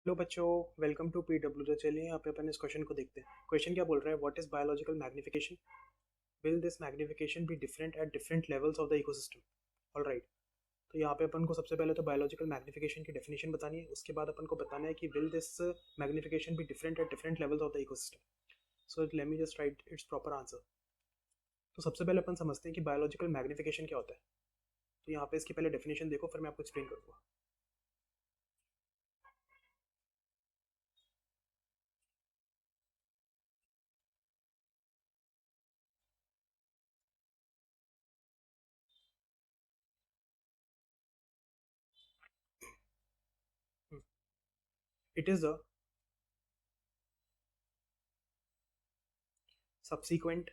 Hello बच्चों, welcome to PW. तो चलिए यहाँ पे अपन इस क्वेश्चन को देखते हैं। क्वेश्चन क्या बोल रहा है? What is biological magnification? Will this magnification be different at different levels of the ecosystem? Alright. तो यहाँ पे अपन को सबसे पहले तो बायोलॉजिकल मैग्निफिकेशन की डेफिनेशन बतानी है। उसके बाद अपन को बताना है कि will this magnification be different at different levels of the ecosystem. So let me just right it's proper answer. तो सबसे पहले अपन समझते हैं कि बायोलॉजिकल मैग्निफिकेशन क्या होता है। तो यहाँ पे इसकी पहले डेफिनेशन देखो, फिर मैं आपको एक्सप्लेन करूँगा। It is the subsequent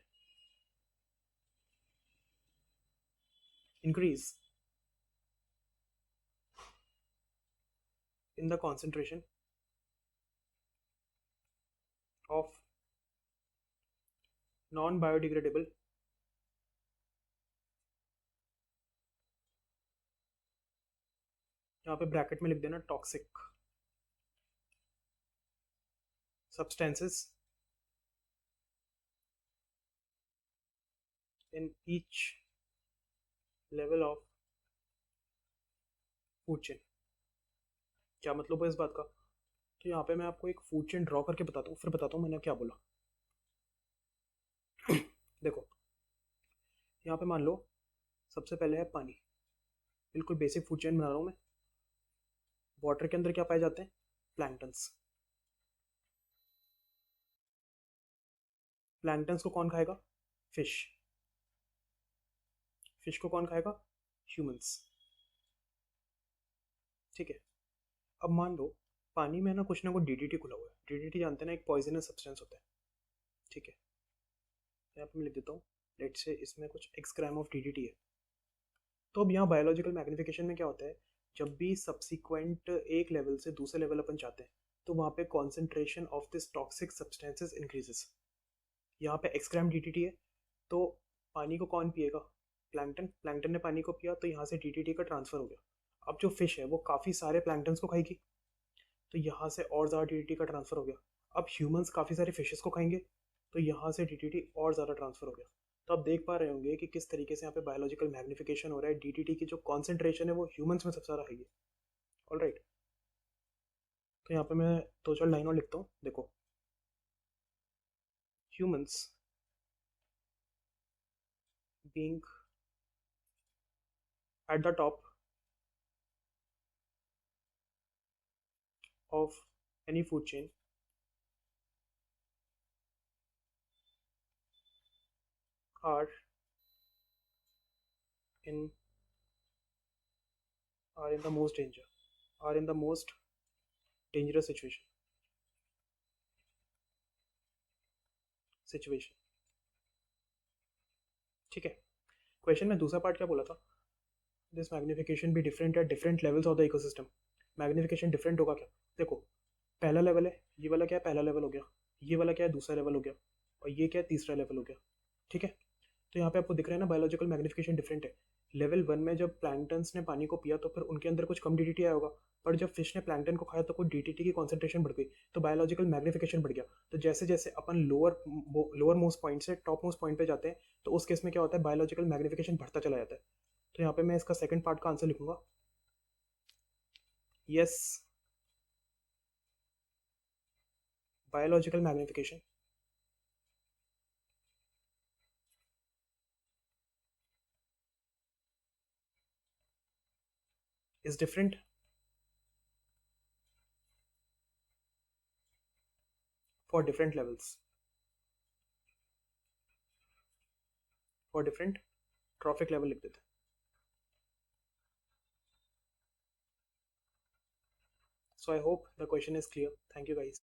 increase in the concentration of non biodegradable यहाँ पे ब्रैकेट में लिख देना toxic substances in each level of food chain. क्या मतलब है इस बात का? तो यहाँ पे मैं आपको एक फूड चेन ड्रॉ करके बताता हूँ, फिर बताता हूँ मैंने क्या बोला। देखो, यहाँ पे मान लो सबसे पहले है पानी। बिल्कुल बेसिक फूड चेन बना रहा हूँ मैं। वाटर के अंदर क्या पाए जाते हैं? प्लैंक्टन्स। प्लैंक्टन्स को कौन खाएगा? फिश। फिश को कौन खाएगा? ह्यूमंस। ठीक है। अब मान लो पानी में ना कुछ डीडीटी खुला हुआ है। डीडीटी जानते हैं ना, एक पॉइजनस सब्सटेंस होता है। ठीक है, यहाँ पे मैं लिख देता हूँ। लेट से इसमें कुछ एक्स ग्राम ऑफ डीडीटी है। तो अब यहाँ बायोलॉजिकल मैग्निफिकेशन में क्या होता है? जब भी सब्सिक्वेंट एक लेवल से दूसरे लेवल अपन चाहते हैं, तो वहाँ पे concentration of this toxic substances increases. यहाँ पे एक्स ग्राम डीडीटी है, तो पानी को कौन पिएगा? प्लैंकटन। प्लैंकटन ने पानी को पिया, तो यहाँ से डीडीटी का ट्रांसफर हो गया। अब जो फिश है वो काफ़ी सारे प्लैंकटन्स को खाएगी, तो यहाँ से और ज़्यादा डीडीटी का ट्रांसफर हो गया। अब ह्यूमंस काफ़ी सारे फिशेस को खाएंगे, तो यहाँ से डीडीटी और ज़्यादा ट्रांसफर हो गया। तो आप देख पा रहे होंगे कि किस तरीके से यहाँ पे बायोलॉजिकल मैग्निफिकेशन हो रहा है। डीडीटी की जो कॉन्सेंट्रेशन है वो ह्यूमंस में सबसे ज़्यादा हाई है। All right. तो यहाँ पे मैं दो चार लाइन और लिखता हूँ, देखो। Humans being at the top of any food chain are in are in the most danger are in the most dangerous situation। ठीक है। क्वेश्चन में दूसरा पार्ट क्या बोला था? दिस मैग्निफिकेशन भी different at different levels of the ecosystem. Magnification different होगा क्या? देखो, पहला लेवल है, ये वाला क्या है? पहला लेवल हो गया। ये वाला क्या है? दूसरा लेवल हो गया। और ये क्या है? तीसरा लेवल हो गया। ठीक है। तो यहाँ पे आपको दिख रहा है ना, बायोलॉजिकल मैग्निफिकेशन डिफरेंट है। लेवल वन में जब प्लैंक्टन्स ने पानी को पिया, तो फिर उनके अंदर कुछ कम डीडीटी आया होगा। पर जब फिश ने प्लैंक्टन को खाया, तो कुछ डीडीटी की कॉन्सेंट्रेशन बढ़ गई, तो बायोलॉजिकल मैग्निफिकेशन बढ़ गया। तो जैसे जैसे अपन लोअर मोस्ट पॉइंट से टॉप मोस्ट पॉइंट पे जाते हैं, तो उस केस में क्या होता है? बायोलॉजिकल मैग्निफिकेशन बढ़ता चला जाता है। तो यहाँ पे मैं इसका सेकंड पार्ट का आंसर लिखूंगा, yes, biological magnification is different for different levels, for different trophic level लिख देते हैं। So I hope the question is clear. Thank you guys.